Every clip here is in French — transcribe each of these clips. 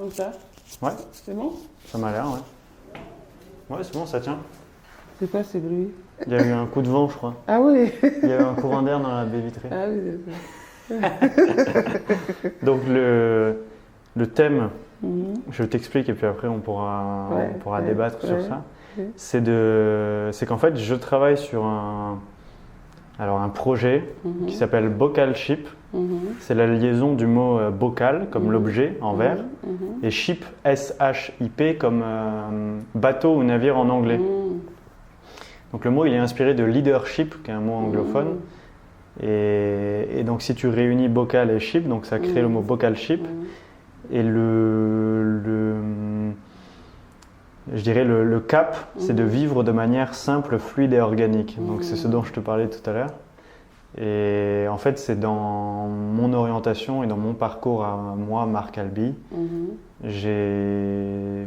Comme ça. Ouais, C'est bon? ça m'a l'air, ouais. Ouais, c'est bon, ça tient. C'est quoi ce bruit? Il y a eu un coup de vent, je crois. Ah oui. Il y a eu un courant d'air dans la baie vitrée. Ah oui, d'accord. Donc le thème, Mhm. je t'explique et puis après on pourra débattre sur ça. Ouais. C'est qu'en fait je travaille sur un projet Mhm. qui s'appelle Bocal Ship. Mhm. C'est la liaison du mot bocal comme Mhm. l'objet en verre Mhm. et ship S-H-I-P comme bateau ou navire en anglais. Mhm. Donc le mot il est inspiré de leadership qui est un mot anglophone. Et donc si tu réunis bocal et ship, donc ça crée le mot Bocal Ship. Mhm. Et je dirais le cap, c'est de vivre de manière simple, fluide et organique. Donc c'est ce dont je te parlais tout à l'heure. Et en fait, c'est dans mon orientation et dans mon parcours à moi, Marc Alby, j'ai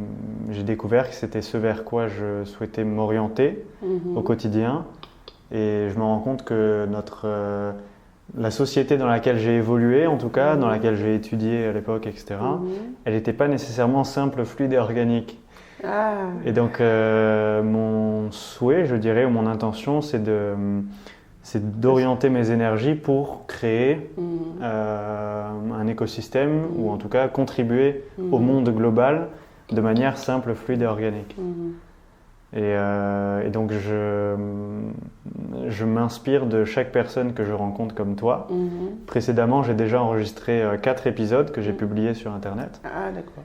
découvert que c'était ce vers quoi je souhaitais m'orienter au quotidien. Et je me rends compte que la société dans laquelle j'ai évolué, en tout cas, dans laquelle j'ai étudié à l'époque, etc., elle n'était pas nécessairement simple, fluide et organique. Ah. Et donc, mon souhait, je dirais, ou mon intention, c'est d'orienter mes énergies pour créer un écosystème, ou en tout cas contribuer au monde global de manière simple, fluide et organique. Et donc, je m'inspire de chaque personne que je rencontre comme toi. Précédemment, j'ai déjà enregistré 4 épisodes que j'ai publiés sur Internet. Ah, d'accord.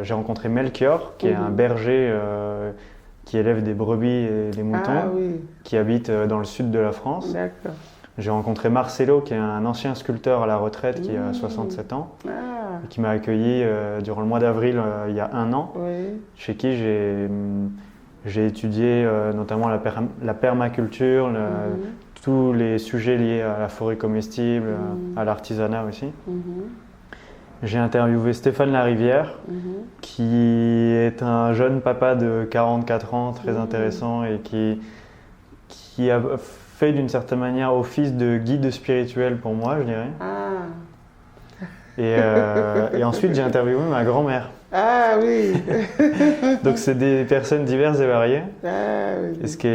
J'ai rencontré Melchior, qui est un berger qui élève des brebis et des moutons, qui habite dans le sud de la France. D'accord. J'ai rencontré Marcelo, qui est un ancien sculpteur à la retraite, qui a 67 ans, et qui m'a accueilli durant le mois d'avril il y a 1 an, chez qui j'ai étudié notamment la permaculture, tous les sujets liés à la forêt comestible, à l'artisanat aussi. J'ai interviewé Stéphane Larivière, qui est un jeune papa de 44 ans, très intéressant, et qui a fait d'une certaine manière office de guide spirituel pour moi, je dirais. Et ensuite, j'ai interviewé ma grand-mère. Ah oui. Donc, c'est des personnes diverses et variées. Ah oui. Et ce qui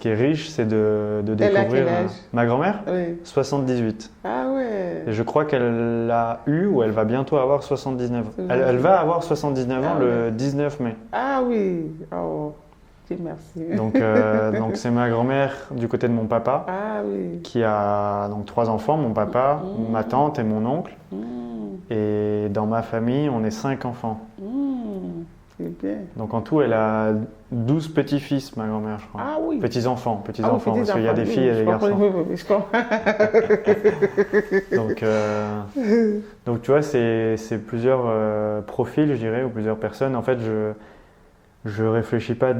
est riche, c'est de découvrir. Elle a quel âge? Ma grand-mère, Oui. 78. Ah ouais. Et je crois qu'elle a eu ou elle va bientôt avoir 79 ans. Elle va avoir 79 ans le 19 mai. Ah oui. Oh, Dieu merci. Donc c'est ma grand-mère du côté de mon papa, qui a donc 3 enfants, mon papa, ma tante et mon oncle. Et dans ma famille, on est 5 enfants. C'est bien. Donc en tout, elle a 12 petits-fils, ma grand-mère, je crois. Ah oui. Petits-enfants, parce qu'il y a des filles et des garçons. Oui, je comprends. Donc tu vois, c'est plusieurs profils, je dirais, ou plusieurs personnes. En fait, je réfléchis pas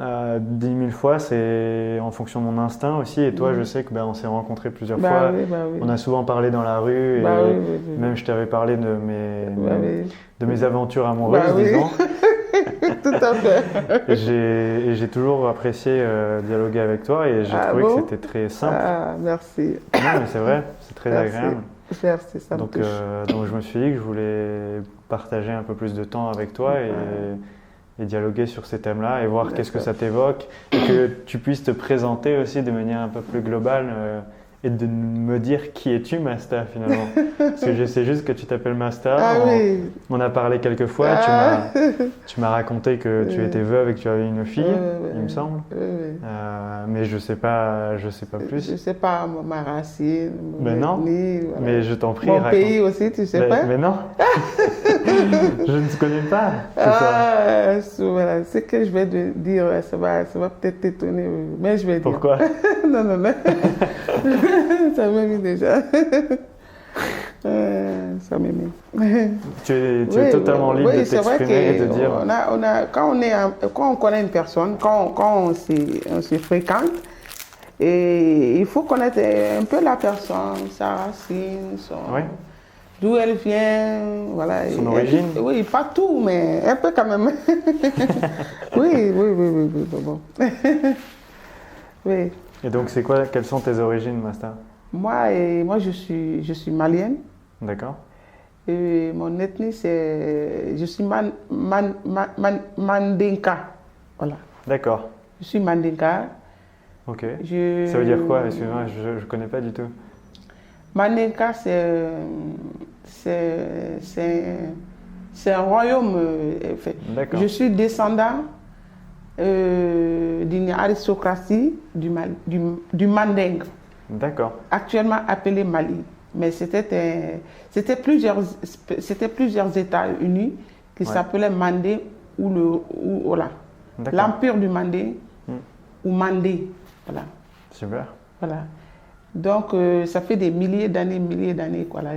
à 10 000 fois, c'est en fonction de mon instinct aussi. Et toi, je sais que on s'est rencontrés plusieurs fois. Oui. On a souvent parlé dans la rue. Et même je t'avais parlé de mes aventures amoureuses, disons. Tout à fait. Et j'ai toujours apprécié dialoguer avec toi et j'ai trouvé que c'était très simple. Ah, merci. Non, mais c'est vrai, c'est très agréable. Merci, ça me touche. Donc je me suis dit que je voulais partager un peu plus de temps avec toi et dialoguer sur ces thèmes-là et voir qu'est-ce que ça t'évoque et que tu puisses te présenter aussi de manière un peu plus globale et de me dire qui es-tu, Masta, finalement. Parce que je sais juste que tu t'appelles Masta. On a parlé quelques fois, tu m'as raconté que tu étais veuve et que tu avais une fille, il me semble. Mais je sais pas plus. Je sais pas ma racine. Non, mais je t'en prie. Mon pays aussi, tu sais pas? Mais non, je ne te connais pas. Voilà, ce que je vais te dire, ça va peut-être t'étonner, mais je vais dire. Pourquoi? Non. Ça m'émeut déjà. Ça m'émeut. Tu es totalement libre de t'exprimer et de dire. Quand on connaît une personne, quand on se fréquente, et il faut connaître un peu la personne, sa racine, d'où elle vient, voilà. Son origine. Oui, pas tout, mais un peu quand même. Oui, bon. Oui. Et donc, quelles sont tes origines, Masta? Moi, je suis malienne. D'accord. Et mon ethnie, je suis Mandinka. Voilà. D'accord. Je suis Mandinka. Ok. Ça veut dire quoi? Excuse-moi, je ne connais pas du tout. Mandinka, c'est un royaume. D'accord. Je suis descendant d'une aristocratie du Manding. D'accord. Actuellement appelé Mali. Mais c'était plusieurs États unis qui s'appelaient Mandé ou voilà. L'empire du Mandé ou Mandé. Voilà. Super. Voilà. Donc, ça fait des milliers d'années. Voilà.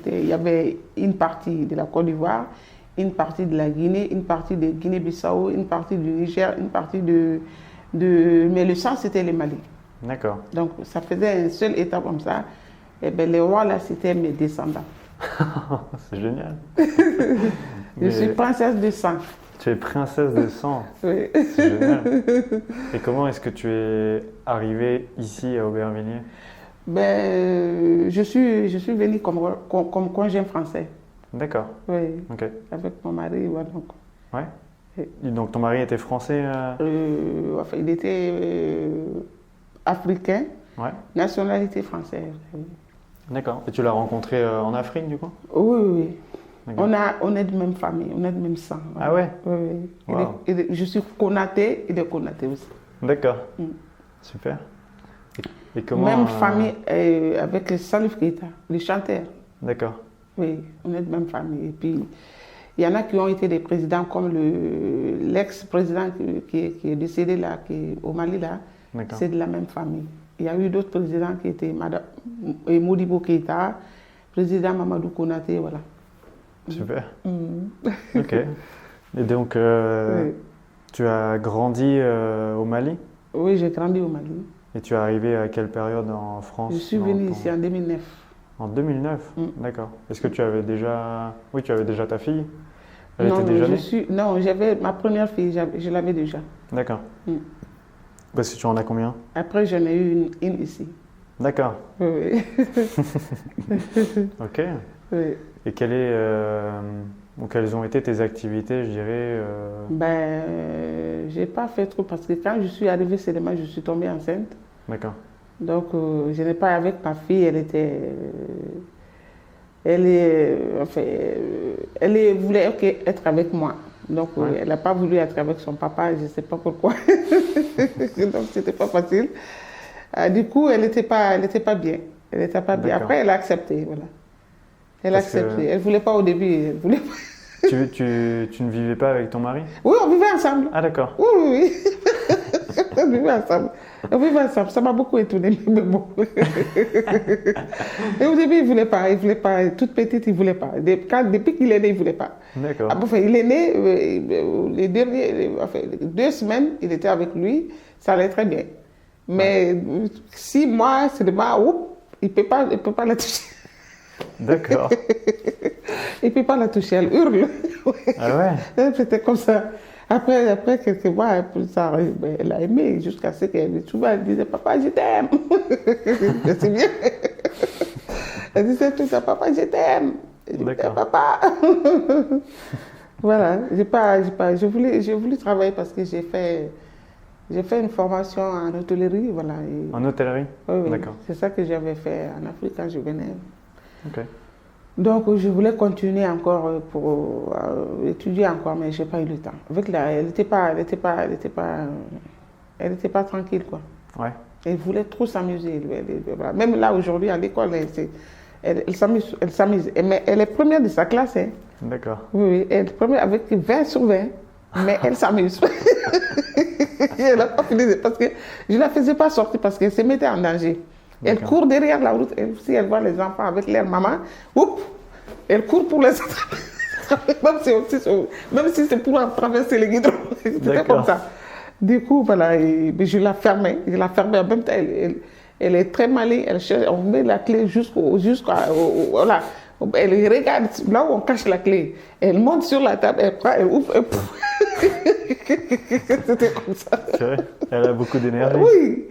Il y avait une partie de la Côte d'Ivoire, une partie de la Guinée, une partie de Guinée-Bissau, une partie du Niger, une partie mais le centre, c'était le Mali. D'accord. Donc, ça faisait un seul État comme ça. Et bien, les rois, là, c'était mes descendants. C'est génial. Je suis princesse de sang. Tu es princesse de sang. Oui. C'est génial. Et comment est-ce que tu es arrivée ici à Aubervilliers? Ben, je suis venue comme congé français. D'accord. Oui. Ok. Avec mon mari. Voilà. Ouais. Et donc, ton mari était français Enfin, il était africain. Ouais. Nationalité française. D'accord. Et tu l'as rencontré en Afrique, du coup? Oui. On est de même famille, on est de même sang. Voilà. Ah ouais? Oui. Wow. Je suis Konaté, il est Konaté aussi. D'accord. Super. Et comment, même famille avec Salif Keita, le chanteur. D'accord. Oui, on est de même famille. Et puis, il y en a qui ont été des présidents comme l'ex-président qui est décédé là, qui est au Mali là. C'est de la même famille. Il y a eu d'autres présidents qui étaient Modibo Keita, président Mamadou Konaté, voilà. Super. Ok. Et donc, tu as grandi au Mali? Oui, j'ai grandi au Mali. Et tu es arrivé à quelle période en France? Je suis venue ici en 2009. En 2009? D'accord. Est-ce que tu avais déjà... Oui, tu avais déjà ta fille? Elle non, était déjà née? Non, j'avais ma première fille, je l'avais déjà. D'accord. Parce que tu en as combien? Après, j'en ai eu une ici. D'accord. Oui. Ok. Oui. Et quelles ont été tes activités, je dirais Ben, j'ai pas fait trop parce que quand je suis arrivée seulement, je suis tombée enceinte. D'accord. Donc, je n'ai pas avec ma fille, elle voulait être avec moi. Donc, elle n'a pas voulu être avec son papa, je ne sais pas pourquoi. Donc, c'était pas facile. Du coup, elle n'était pas bien. Elle n'était pas bien. Après, elle a accepté, voilà. Elle a accepté. Elle ne voulait pas au début. Elle voulait pas. Tu ne vivais pas avec ton mari? Oui, on vivait ensemble. Ah, d'accord. Oui. On vivait ensemble. Ça m'a beaucoup étonnée. Mais bon. Et au début, il ne voulait pas. Toute petite, il ne voulait pas. Depuis qu'il est né, il ne voulait pas. D'accord. Enfin, il est né, les 2 semaines, il était avec lui. Ça allait très bien. Mais 6 mois, seulement, il ne peut pas la toucher. D'accord. Il ne peut pas la toucher, elle hurle. Ah ouais? C'était comme ça. Après quelques mois, elle a aimé jusqu'à ce qu'elle disait, papa, je t'aime. C'est bien. Elle disait tout ça, papa, je t'aime. D'accord. Papa. Voilà. J'ai voulu travailler parce que j'ai fait une formation en hôtellerie. Voilà. En hôtellerie? Oui. D'accord. C'est ça que j'avais fait en Afrique quand je venais. Ok. Donc, je voulais continuer encore pour étudier encore, mais je n'ai pas eu le temps. Elle n'était pas tranquille, quoi. Ouais. Elle voulait trop s'amuser. Même là, aujourd'hui, à l'école, elle s'amuse. Mais elle est première de sa classe. Hein. D'accord. Oui, elle est première avec 20 sur 20. Mais elle s'amuse. Elle n'a pas fini parce que je ne la faisais pas sortir parce qu'elle se mettait en danger. Elle court derrière la route. Si elle voit les enfants avec leur maman, elle court pour les attraper. Même si c'est pour traverser les guidons. C'était comme ça. Du coup, voilà, je la fermais. En même temps, elle est très maligne. On met la clé voilà. Elle regarde là où on cache la clé. Elle monte sur la table, elle prend, elle ouvre. C'était comme ça. C'est vrai. Elle a beaucoup d'énergie. Oui.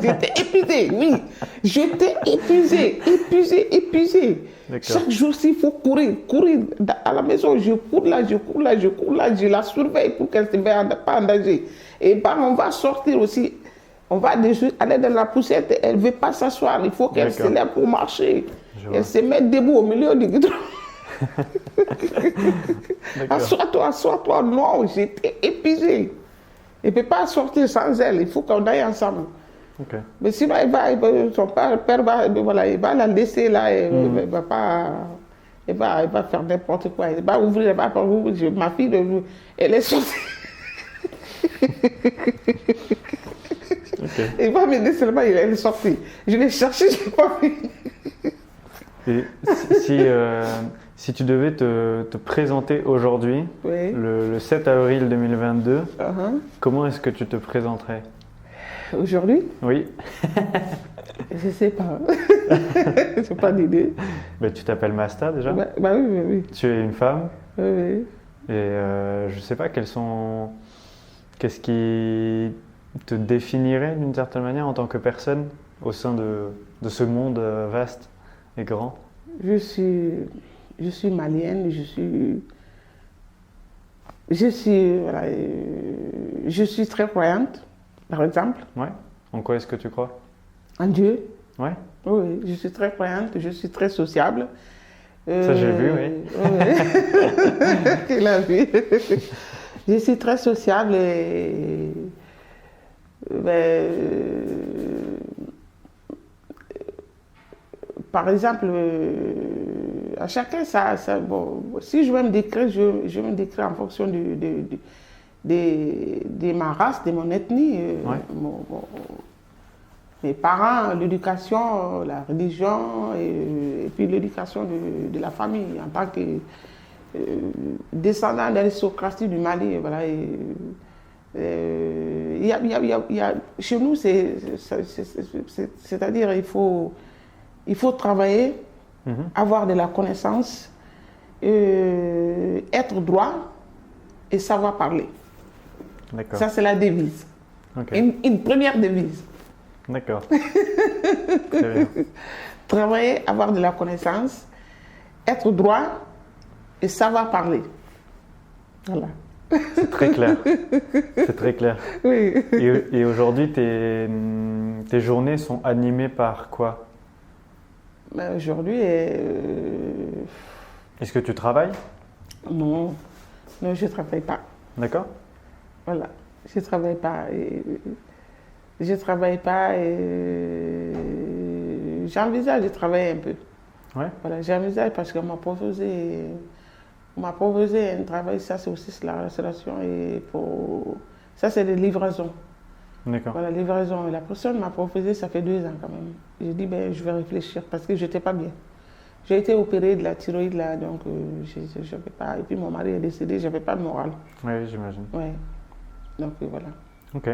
J'étais épuisée, oui. J'étais épuisée. Chaque jour, il faut courir à la maison. Je cours là. Je la surveille pour qu'elle ne se mette pas en danger. Et on va sortir aussi. On va aller dans la poussette. Elle ne veut pas s'asseoir. Il faut qu'elle se lève pour marcher. Elle se met debout au milieu du guidon. Assois-toi. Non, j'étais épuisée. Elle ne peut pas sortir sans elle. Il faut qu'on aille ensemble. Mais sinon, son père il va la laisser là. Elle va pas. Elle va faire n'importe quoi. Elle va ouvrir. Ma fille, elle est sortie. Il va me dire seulement, elle est sortie. Je l'ai cherchée, je n'ai pas vu. Et si tu devais te présenter aujourd'hui, le 7 avril 2022, comment est-ce que tu te présenterais? Aujourd'hui? Oui. Je ne sais pas. Je n'ai pas d'idée. Mais tu t'appelles Masta déjà? Oui. Tu es une femme? Oui. Et je ne sais pas, qu'est-ce qui te définirait d'une certaine manière en tant que personne au sein de ce monde vaste et grand? Je suis malienne, je suis très croyante, par exemple. Ouais. En quoi est-ce que tu crois? En Dieu. Ouais. Oui, je suis très croyante, je suis très sociable. Ça j'ai vu, oui. Il a vu. Je suis très sociable et par exemple, à chacun, si je veux me décrire, je vais me décrire en fonction de ma race, de mon ethnie, mes parents, l'éducation, la religion et puis l'éducation de la famille en tant que descendant d'aristocratie du Mali. Voilà, chez nous, c'est-à-dire il faut travailler, avoir de la connaissance, être droit et savoir parler. Ça, c'est la devise. Une première devise. D'accord. Très bien. Travailler, avoir de la connaissance, être droit et savoir parler. Voilà. C'est très clair. C'est très clair. Oui. Et aujourd'hui, tes journées sont animées par quoi? Aujourd'hui, est-ce que tu travailles? Non, je ne travaille pas. D'accord. Voilà, je ne travaille pas. Je ne travaille pas et j'envisage de travailler un peu. Ouais. Voilà, j'envisage parce qu'on m'a proposé un travail, ça c'est aussi la restauration et ça c'est des livraisons. D'accord. Voilà, livraison. Et la personne m'a proposé, ça fait 2 ans quand même. J'ai dit, je vais réfléchir parce que je n'étais pas bien. J'ai été opérée de la thyroïde là, donc je n'avais pas. Et puis mon mari est décédé, je n'avais pas de morale. Oui, j'imagine. Ouais. Donc voilà. Ok,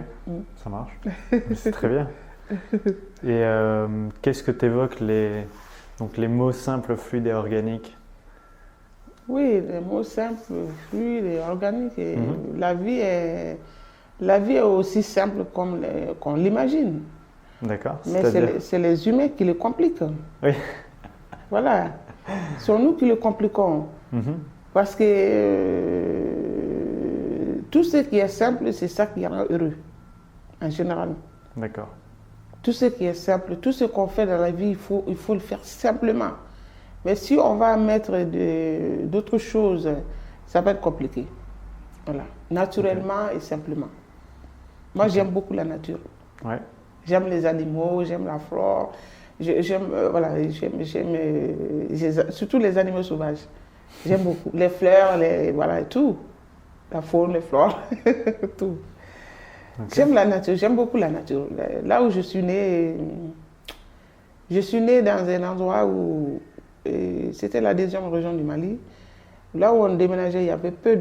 ça marche. C'est très bien. Et qu'est-ce que tu évoques les mots simples, fluides et organiques? Oui, les mots simples, fluides et organiques. Et la vie est aussi simple qu'on l'imagine. D'accord. Mais c'est les humains qui le compliquent. Oui. Voilà. C'est nous qui le compliquons. Parce que tout ce qui est simple, c'est ça qui rend heureux, en général. D'accord. Tout ce qui est simple, tout ce qu'on fait dans la vie, il faut le faire simplement. Mais si on va mettre d'autres choses, ça va être compliqué. Voilà. Naturellement et simplement. Moi, j'aime beaucoup la nature. Ouais. J'aime les animaux, j'aime la flore. J'aime surtout les animaux sauvages. J'aime beaucoup. Les fleurs, tout. La faune, les flores, tout. J'aime la nature, j'aime beaucoup la nature. Là où je suis née dans un endroit où c'était la 2e région du Mali. Là où on déménageait, il y avait peu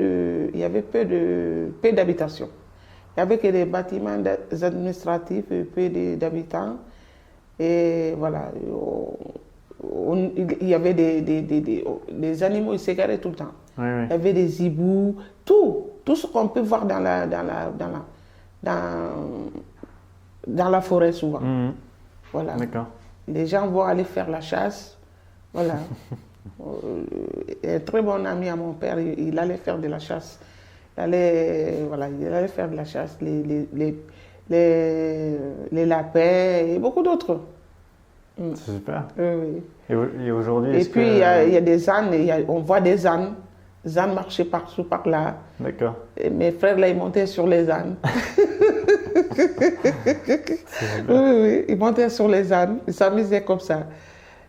d'habitations. Il n'y avait que des bâtiments administratifs et peu d'habitants. Et voilà, il y avait des animaux, ils s'égaraient tout le temps. Oui, oui. Il y avait des hiboux, tout ce qu'on peut voir dans dans la forêt souvent. Voilà. D'accord. Les gens vont aller faire la chasse. Voilà. Un très bon ami à mon père, il allait faire de la chasse. Il allait faire de la chasse, les lapins et beaucoup d'autres. C'est super. Oui. Et aujourd'hui, et puis, il y a des ânes, on voit des ânes. Les ânes marchaient par-ci, par-là. D'accord. Et mes frères, là, ils montaient sur les ânes. Oui, ils montaient sur les ânes, ils s'amusaient comme ça.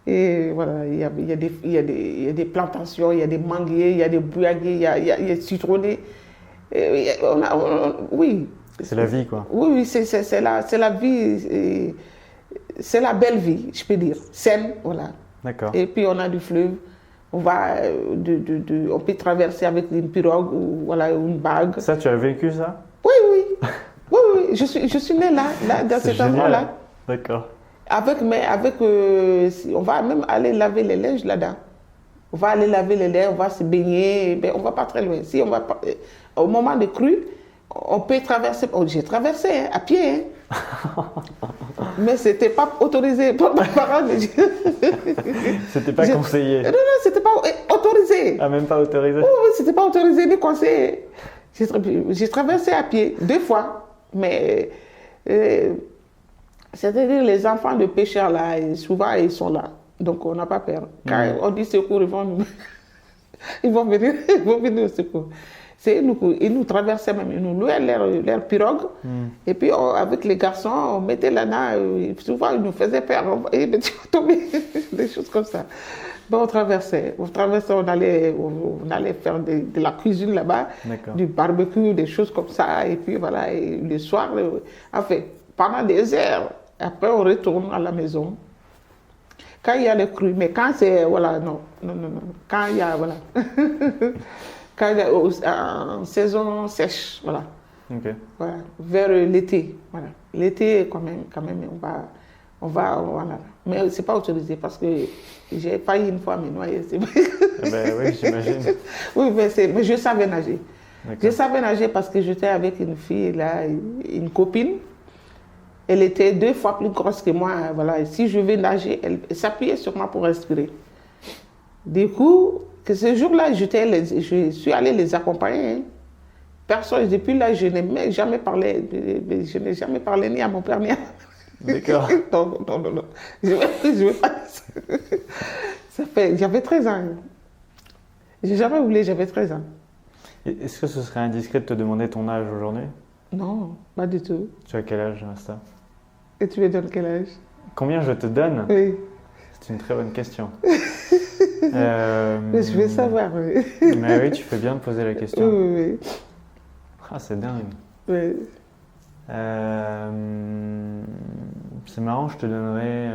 Et voilà, il y a des plantations, il y a des manguiers, il y a des bouillaguiers, il y a des citronnés. Oui. C'est la vie, quoi. Oui, c'est la vie, c'est la belle vie, je peux dire. Saine, voilà. D'accord. Et puis on a du fleuve. On peut traverser avec une pirogue ou voilà, une bague. Ça, tu as vécu ça? Oui, oui. Oui. Je suis née là dans cet endroit-là. D'accord. On va même aller laver les linges là-dedans. On va aller laver les linges, on va se baigner, on ne va pas très loin. Si on va pas, au moment de crue, on peut traverser. J'ai traversé à pied. Mais ce n'était pas autorisé par mes parents. C'était pas conseillé. Non, c'était pas autorisé. Ah, même pas autorisé? Oui, c'était pas autorisé ni conseillé. J'ai traversé à pied 2 fois. Mais c'est-à-dire les enfants de pêcheurs là, souvent ils sont là. Donc on n'a pas peur. Quand on dit secours, ils vont venir au secours. Ils nous traversaient même, ils nous louaient leur pirogue. Et puis avec les garçons, on mettait là-dedans, souvent ils nous faisaient peur. Ils me disaient, tomber, des choses comme ça. Bon, on traversait, on allait faire de la cuisine là-bas, du barbecue, des choses comme ça. Et puis voilà, et le soir, enfin, pendant des heures, après on retourne à la maison. Quand il y a les crues, mais quand c'est, voilà, non. Quand il y a, voilà. Quand il y a en saison sèche, voilà. Okay. Voilà. Vers l'été, voilà. L'été, quand même, on va, voilà. Mais c'est pas autorisé parce que j'ai failli une fois me noyer. Ben oui, j'imagine. Oui, mais je savais nager. Je savais nager parce que j'étais avec une fille, là, une copine. Elle était 2 fois plus grosse que moi. Voilà. Et si je vais nager, elle s'appuyait sur moi pour respirer. Du coup, que ce jour-là, je suis allée les accompagner. Hein. Personne, depuis là, je n'ai jamais parlé ni à mon père ni à... D'accord. Non. Je vais pas... J'avais 13 ans. J'ai jamais oublié, j'avais 13 ans. Est-ce que ce serait indiscret de te demander ton âge aujourd'hui? Non, pas du tout. Tu as quel âge, Asta? Et tu me donnes quel âge? Combien je te donne? Oui. C'est une très bonne question. Mais je veux savoir, oui. Mais oui, tu fais bien de poser la question. Oui. Ah, c'est dingue. Oui. C'est marrant, je te donnerais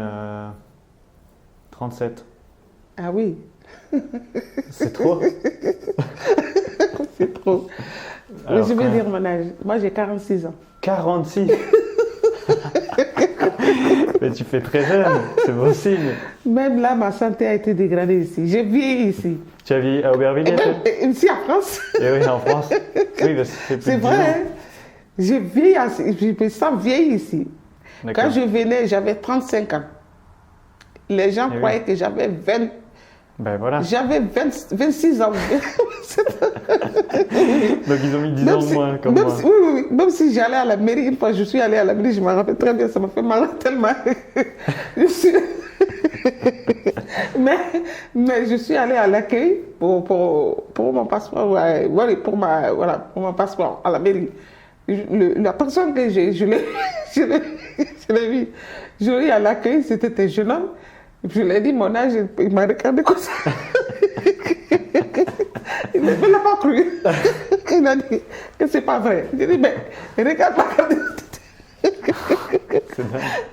37. Ah oui. C'est trop? C'est trop. Alors, je vais dire mon âge. Moi, j'ai 46 ans. 46? Mais tu fais très jeune, c'est bon signe. Même là, ma santé a été dégradée ici. J'ai vieilli ici. Tu as vieilli à Aubervilliers? Ici en France. Et oui, en France. Oui, parce que c'est vrai. Hein? Je me sens vieille ici. Quand je venais, j'avais 35 ans. Les gens croyaient que j'avais 20. Ben voilà. J'avais 26 ans. Donc ils ont mis 10 ans de moins comme moi. Oui. Même si j'allais à la mairie, une fois je suis allée à la mairie, je me rappelle très bien, ça m'a fait mal tellement. mais je suis allée à l'accueil pour mon passeport, pour mon passeport à la mairie. La personne que je l'ai vu. Je l'ai vu à l'accueil, c'était un jeune homme. Je lui ai dit mon âge, il m'a regardé comme ça. Il ne l'a pas cru. Il m'a dit que c'est pas vrai. J'ai dit, mais regarde pas.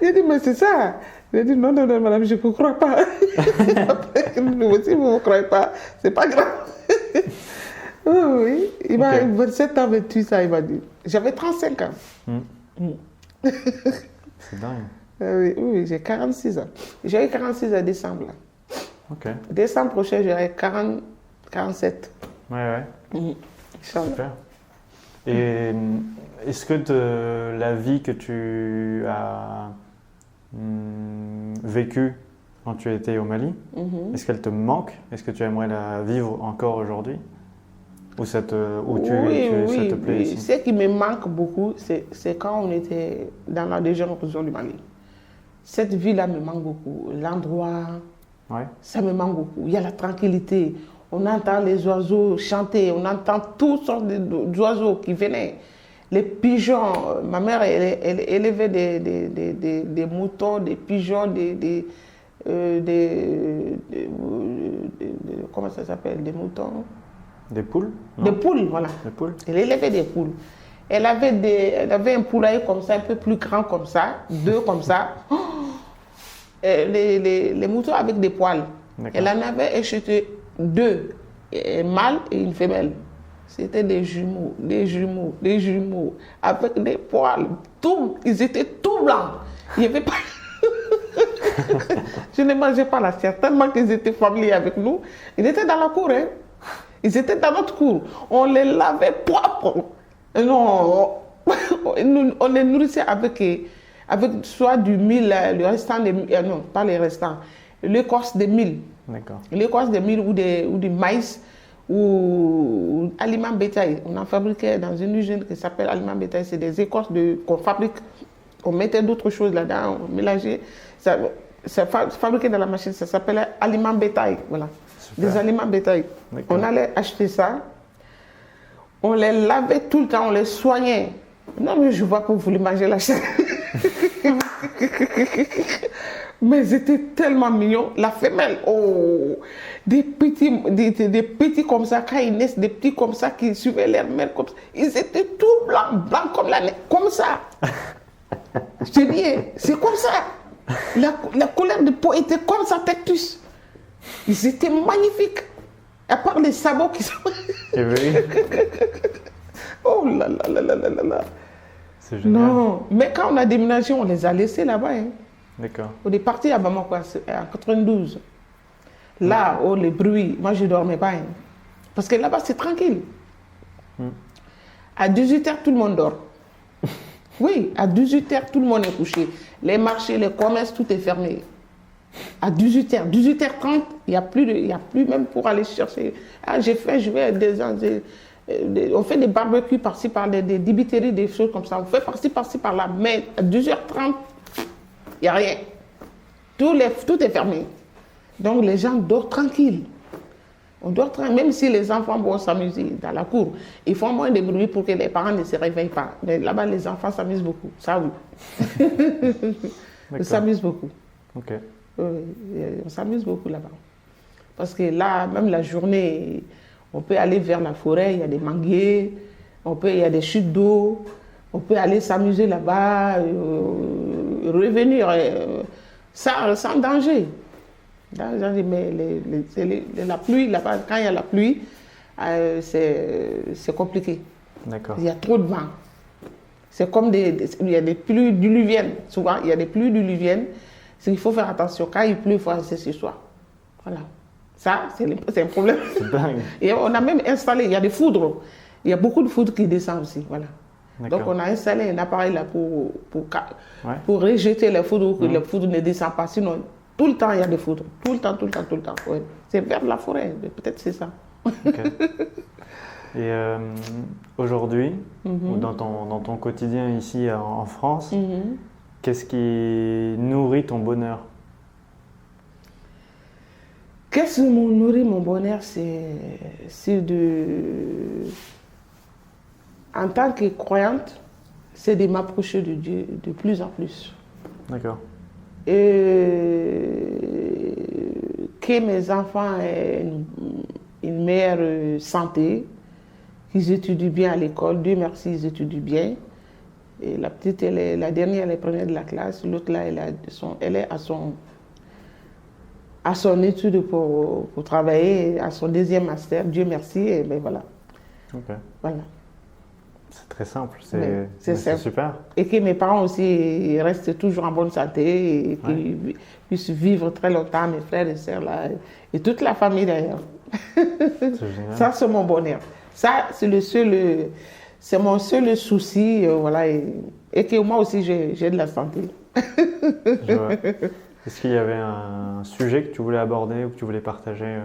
J'ai dit, mais c'est ça. J'ai dit, non, madame, je ne vous crois pas. Vous aussi, vous ne me croyez pas. C'est pas grave. Oui. Il m'a 27 ans, 28 ans, il m'a dit. J'avais 35 ans. C'est dingue. Oui, j'ai 46 ans. J'ai eu 46 en décembre. Là. Ok. Décembre prochain, j'aurai 47. Ouais. Super. Et est-ce que la vie que tu as vécue quand tu étais au Mali, est-ce qu'elle te manque? Est-ce que tu aimerais la vivre encore aujourd'hui? Ou ça te plaît ici? Ce qui me manque beaucoup, c'est quand on était dans la deuxième région du Mali. Cette vie-là me manque beaucoup. L'endroit, ça me manque beaucoup. Il y a la tranquillité. On entend les oiseaux chanter, on entend toutes sortes d'oiseaux qui venaient. Les pigeons, ma mère elle élevait des moutons, des pigeons, comment ça s'appelle, des moutons? Des poules? Non. Des poules, voilà. Des poules. Elle élevait des poules. Elle avait un poulailler comme ça, un peu plus grand comme ça, deux comme ça. Les moutons avec des poils. Elle en avait acheté deux, un mâle et une femelle. C'était des jumeaux, avec des poils. Ils étaient tout blancs. Il n'y avait pas... Je ne mangeais pas la chair, tellement qu'ils étaient familiers avec nous. Ils étaient dans la cour, hein. Ils étaient dans notre cour. On les lavait propres. Non, on les nourrissait avec soit du mil, le restant des non, pas les restants, l'écorce des mil. D'accord. L'écorce des mil ou du maïs ou aliments bétail. On en fabriquait dans une usine qui s'appelle aliments bétail. C'est des écorces qu'on fabrique. On mettait d'autres choses là-dedans, on mélangeait. Ça fabriqué dans la machine, ça s'appelait aliments bétail. Voilà. Super. Des aliments bétail. On allait acheter ça. On les lavait tout le temps, on les soignait. Non, mais je vois que vous voulez manger la chair. Mais c'était tellement mignon. La femelle, des petits comme ça, quand ils naissent, des petits comme ça qui suivaient leur mère comme ça. Ils étaient tout blancs comme la neige, comme ça. Je te dis, c'est comme ça. La couleur de peau était comme ça, tectus. Ils étaient magnifiques. À part les sabots qui sont... Oh là là là là là là. C'est génial. Non, mais quand on a déménagé, on les a laissés là-bas. Hein. D'accord. On est parti à Bamako en 92. Là, les bruits, moi je ne dormais pas. Hein. Parce que là-bas, c'est tranquille. À 18h, tout le monde dort. Oui, à 18h, tout le monde est couché. Les marchés, les commerces, tout est fermé. À 18h, 18h30, il n'y a plus même pour aller chercher. Ah, j'ai fait, je vais on fait des barbecues par-ci, par-là, des dibiteries, des choses comme ça. On fait par-ci, par-là. Mais à 12h30, il n'y a rien. Tout est fermé. Donc les gens dorment tranquilles. On dort tranquille, même si les enfants vont s'amuser dans la cour. Ils font moins de bruit pour que les parents ne se réveillent pas. Mais là-bas, les enfants s'amusent beaucoup. Ça, oui. Ils s'amusent beaucoup. Ok. On s'amuse beaucoup là-bas. Parce que là, même la journée, on peut aller vers la forêt, il y a des manguiers, il y a des chutes d'eau, on peut aller s'amuser là-bas, revenir sans danger. Mais la pluie, là-bas, quand il y a la pluie, c'est compliqué. D'accord. Il y a trop de vent. C'est comme il y a des pluies diluviennes. Souvent, il y a des pluies diluviennes. Il faut faire attention. Quand il pleut, il faut rester sur soi. Voilà. Ça, c'est un problème. C'est dingue. Et on a même installé, il y a des foudres. Il y a beaucoup de foudres qui descendent aussi. Voilà. Donc on a installé un appareil là pour rejeter les foudres, que les foudres ne descendent pas. Sinon, tout le temps, il y a des foudres. Tout le temps. Ouais. C'est vers la forêt. Peut-être c'est ça. Okay. Et aujourd'hui, ou dans ton quotidien ici en France, qu'est-ce qui nourrit ton bonheur? Qu'est-ce qui nourrit mon bonheur? C'est en tant que croyante, c'est de m'approcher de Dieu de plus en plus. D'accord. Et que mes enfants aient une meilleure santé, qu'ils étudient bien à l'école. Dieu merci, ils étudient bien. Et la petite, la dernière, elle est première de la classe. L'autre, là, elle est à son étude pour travailler, à son deuxième master. Dieu merci, et ben voilà. Ok. Voilà. C'est très simple, c'est super. Et que mes parents aussi restent toujours en bonne santé et qu'ils puissent vivre très longtemps, mes frères et sœurs là, et toute la famille d'ailleurs. C'est génial. Ça, c'est mon bonheur. Ça, c'est le seul C'est mon seul souci, voilà, et que moi aussi j'ai de la santé. Je vois. Est-ce qu'il y avait un sujet que tu voulais aborder ou que tu voulais partager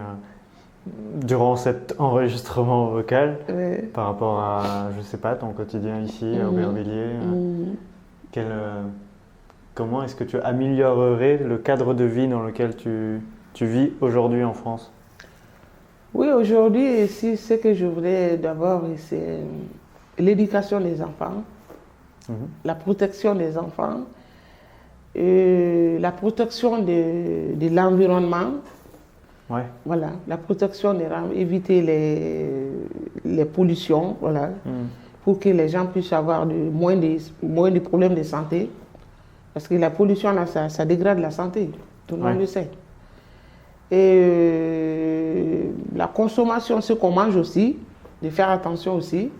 durant cet enregistrement vocal par rapport à, je sais pas, ton quotidien ici à Aubervilliers Comment est-ce que tu améliorerais le cadre de vie dans lequel tu vis aujourd'hui en France? Oui, aujourd'hui, ici, ce que je voudrais d'abord, c'est l'éducation des enfants, la protection des enfants, la protection de l'environnement. Ouais. Voilà, la protection éviter les pollutions, voilà, pour que les gens puissent avoir moins de problèmes de santé. Parce que la pollution, là, ça dégrade la santé, tout le monde le sait. Et la consommation, ce qu'on mange aussi, de faire attention aussi.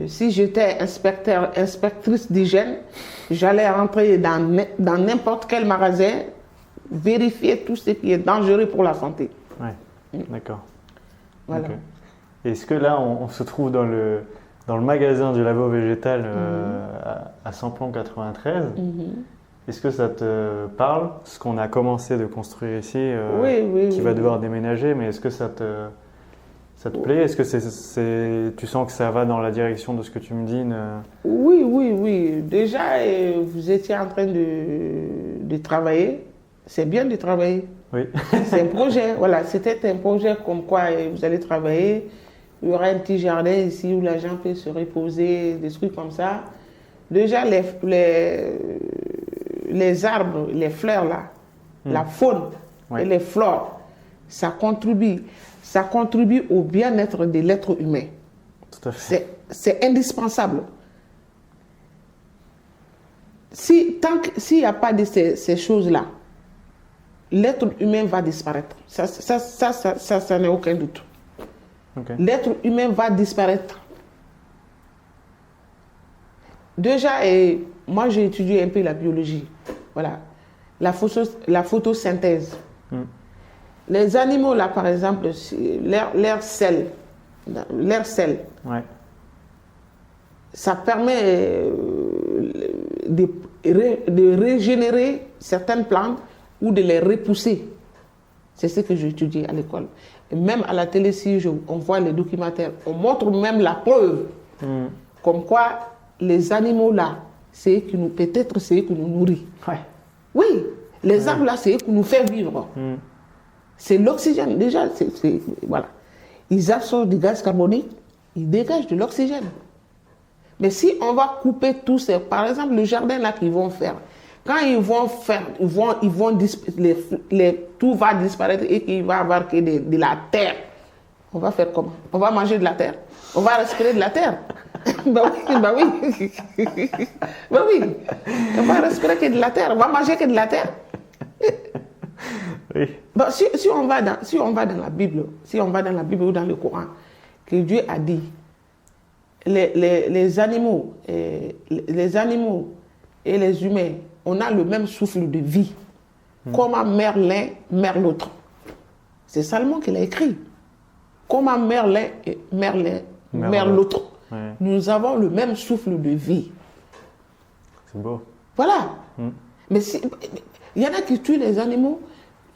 Si j'étais inspectrice d'hygiène, j'allais rentrer dans n'importe quel magasin, vérifier tout ce qui est dangereux pour la santé. Ouais, d'accord. Voilà. Okay. Est-ce que là, on se trouve dans le magasin du labo végétal à Samplon 93 Est-ce que ça te parle, ce qu'on a commencé de construire ici, qui va devoir déménager, mais est-ce que ça te plaît? Est-ce que tu sens que ça va dans la direction de ce que tu me dis Oui. Déjà, vous étiez en train de travailler. C'est bien de travailler. Oui. C'est un projet. Voilà, c'était un projet comme quoi vous allez travailler. Il y aura un petit jardin ici où les gens peuvent se reposer, des trucs comme ça. Déjà, les arbres, les fleurs là, la faune et les flores, ça contribue au bien-être de l'être humain. Tout à fait. C'est indispensable. S'il n'y a pas de ces choses-là, l'être humain va disparaître. Ça n'a aucun doute. Okay. L'être humain va disparaître. Déjà, moi j'ai étudié un peu la biologie. Voilà. La photosynthèse. Les animaux, là, par exemple, leur sel, ça permet de régénérer certaines plantes ou de les repousser. C'est ce que j'ai étudié à l'école. Et même à la télé, si on voit les documentaires, on montre même la preuve. Comme quoi, les animaux là, peut-être c'est eux qui nous nourrissent. Ouais. Oui, les arbres là, c'est eux qui nous font vivre. C'est l'oxygène. Déjà, voilà. Ils absorbent du gaz carbonique, ils dégagent de l'oxygène. Mais si on va couper tout ça, par exemple, le jardin là qu'ils vont faire, quand ils vont faire, tout va disparaître et qu'il va y avoir que de la terre. On va faire comment? On va manger de la terre? On va respirer de la terre? Bah oui. On va respirer que de la terre. On va manger que de la terre. Oui. Bon, si on va dans la Bible, ou dans le Coran, que Dieu a dit, les animaux et les humains, on a le même souffle de vie. Comment meurt l'un, meurt l'autre. C'est Salomon qui l'a écrit. Comment meurt l'un et meurt l'autre. Ouais. Nous avons le même souffle de vie. C'est beau. Voilà. Mais il y en a qui tuent les animaux,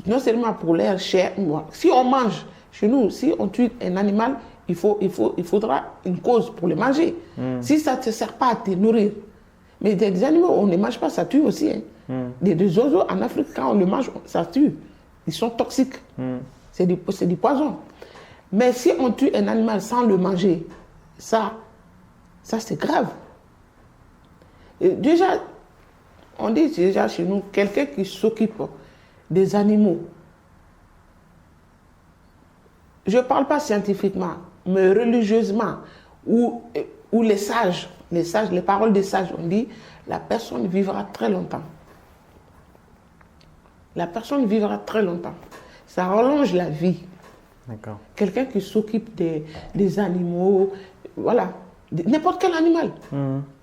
non seulement pour leur chair. Si on mange, chez nous, si on tue un animal, il faudra une cause pour le manger. Si ça ne te sert pas à te nourrir. Mais des animaux, on ne mange pas, ça tue aussi. Des oiseaux en Afrique, quand on le mange, ça tue. Ils sont toxiques. C'est du poison. Mais si on tue un animal sans le manger, ça c'est grave. Et déjà, on dit déjà chez nous, quelqu'un qui s'occupe des animaux. Je ne parle pas scientifiquement, mais religieusement, ou les sages, les paroles des sages, on dit, la personne vivra très longtemps. La personne vivra très longtemps. Ça rallonge la vie. D'accord. Quelqu'un qui s'occupe des animaux, voilà, n'importe quel animal.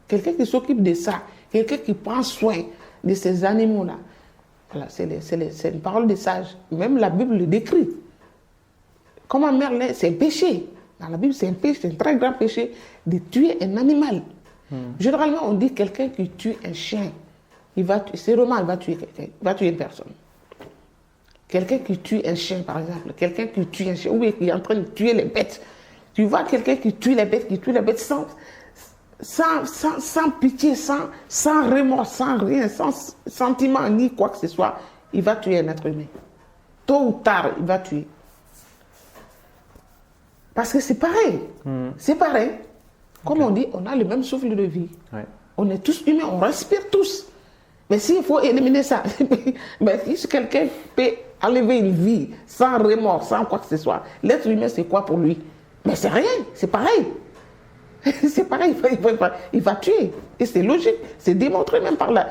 Quelqu'un qui s'occupe de ça, quelqu'un qui prend soin de ces animaux-là. Voilà, c'est une parole des sages. Même la Bible le décrit. Comment meurt l'un, c'est péché. Dans la Bible, c'est un péché, c'est un très grand péché de tuer un animal. Généralement, on dit quelqu'un qui tue un chien, c'est vraiment, il va tuer quelqu'un, il va tuer une personne. Quelqu'un qui tue un chien, par exemple, quelqu'un qui tue un chien, ou qui est en train de tuer les bêtes. Tu vois quelqu'un qui tue les bêtes, sans pitié, sans remords, sans rien, sans sentiment ni quoi que ce soit, il va tuer un être humain. Tôt ou tard, il va tuer. Parce que c'est pareil. C'est pareil. Comme on dit, on a le même souffle de vie. Ouais. On est tous humains, on respire tous. Mais s'il faut éliminer ça, si quelqu'un peut enlever une vie sans remords, sans quoi que ce soit, l'être humain, c'est quoi pour lui? Mais c'est rien, c'est pareil. C'est pareil, il va tuer. Et c'est logique, c'est démontré même par la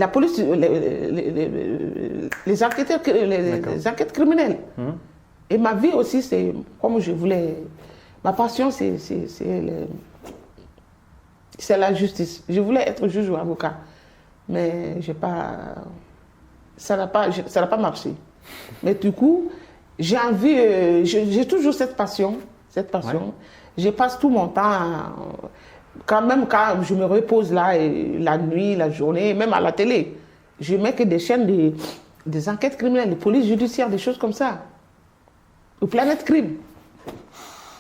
police, les enquêteurs, les enquêtes criminelles. Et ma vie aussi, c'est comme je voulais. Ma passion, c'est la justice. Je voulais être juge ou avocat, mais ça n'a pas marché. Mais du coup, j'ai envie, j'ai toujours cette passion. Ouais. Je passe tout mon temps, quand je me repose là, la nuit, la journée, même à la télé, je mets que des chaînes, des enquêtes criminelles, des polices judiciaires, des choses comme ça. Ou Planète Crime.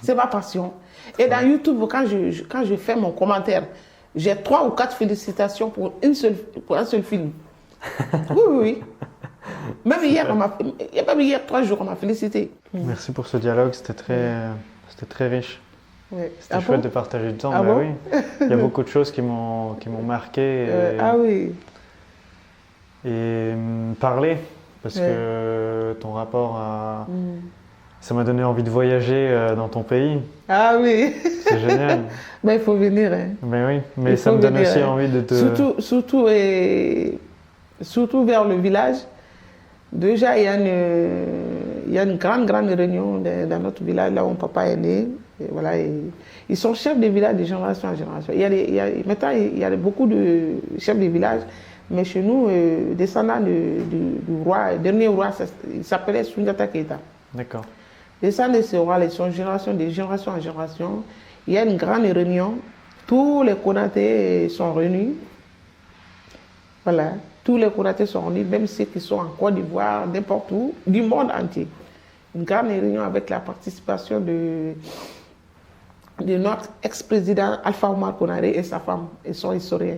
C'est ma passion. Et dans YouTube, quand je fais mon commentaire, j'ai 3 ou 4 félicitations pour un seul film. Oui. Même hier, 3 jours, on m'a félicité. Merci pour ce dialogue, c'était très riche. Ouais. C'était chouette de partager du temps. Oui. Il y a beaucoup de choses qui m'ont marqué. Et parler, parce que ton rapport à... Ça m'a donné envie de voyager dans ton pays. Ah oui. C'est génial. Il faut venir. Mais oui, mais ça me donne aussi envie de te... Surtout vers le village. Déjà, il y a une grande réunion dans notre village, là où mon papa est né. Et voilà, ils sont chefs de village de génération en génération. Maintenant, il y a beaucoup de chefs de village, mais chez nous, descendants du roi, dernier roi, il s'appelait Soundiata Keita. D'accord. Descendants de ce roi, ils sont de génération en génération. Il y a une grande réunion, tous les Konatés sont réunis. Voilà. Tous les Konatés sont réunis, même ceux qui sont en Côte d'Ivoire, n'importe où, du monde entier. Une grande réunion avec la participation de notre ex-président Alpha Omar Konaré et sa femme, ils sont historiens.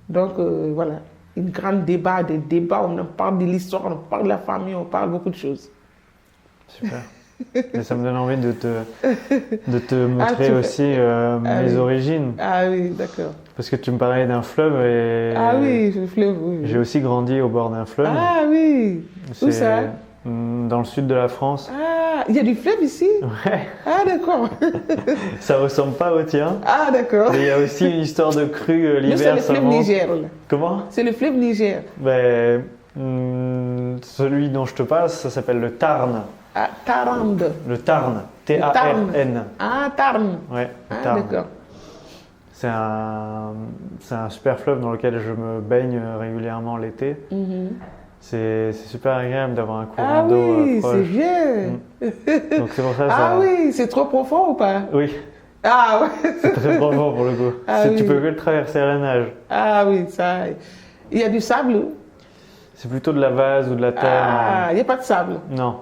Donc voilà, une grande débat, on parle de l'histoire, on parle de la famille, on parle beaucoup de choses. Super. Et ça me donne envie de te montrer aussi mes origines. Ah oui, d'accord. Parce que tu me parlais d'un fleuve et... Ah oui, le fleuve, oui. J'ai aussi grandi au bord d'un fleuve. Ah oui. Où ça? Dans le sud de la France. Ah, il y a du fleuve ici? Ouais. Ah d'accord. Ça ressemble pas au tien. Ah d'accord. Mais il y a aussi une histoire de crue l'hiver. C'est le fleuve Niger. Là. Comment? C'est le fleuve Niger. Celui dont je te parle, ça s'appelle le Tarn. Ah, Tarn. Le Tarn. T-A-R-N. Ah, Tarn. Ouais, Tarn. D'accord. C'est un super fleuve dans lequel je me baigne régulièrement l'été. C'est super agréable d'avoir un courant d'eau proche. Ah oui, c'est bien. Donc c'est pour ça. Ah oui, c'est trop profond ou pas? Oui. Ah ouais. C'est très profond pour le coup. Tu peux que le traverser à la nage. Ah oui, ça. Il y a du sable? C'est plutôt de la vase ou de la terre. Ah, il n'y a pas de sable? Non.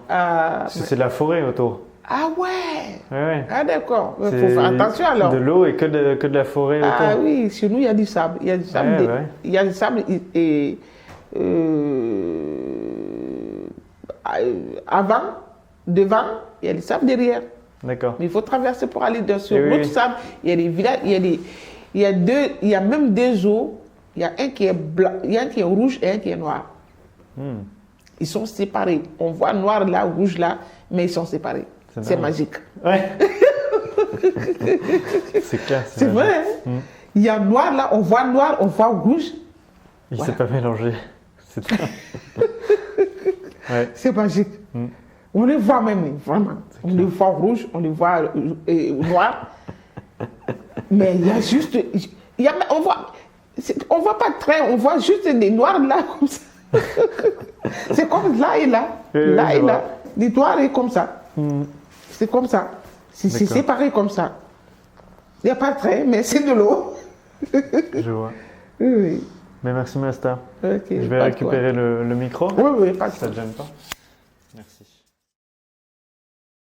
C'est de la forêt autour. Ah ouais. Ouais. Ah d'accord. Il faut faire attention alors. De l'eau et que de la forêt autour. Ah oui, chez nous il y a du sable. Il y a du sable. Il y a du sable et avant, devant, il y a du sable derrière. D'accord. Mais il faut traverser pour aller sur l'autre sable. Il y a des villages, il y a même deux eaux. Il y a un qui est blanc, il y a un qui est rouge et un qui est noir. Ils sont séparés. On voit noir là, rouge là, mais ils sont séparés. C'est magique. Ouais. C'est clair. C'est vrai. Hein? Il y a noir là, on voit rouge. Il ne s'est pas mélangé. C'est ça. Ouais. C'est magique. On les voit même, vraiment. On les voit rouge, on les voit noir. Mais il y a juste... on voit pas très, on voit juste des noirs là, comme ça. C'est comme là et là. Là et là. L'histoire est comme ça. C'est comme ça. C'est séparé comme ça. Il n'y a pas de trait, mais c'est de l'eau. Je vois. Oui. Mais merci Masta. Okay, je vais récupérer le micro. Oui, pas de ça ne te gêne pas. Merci.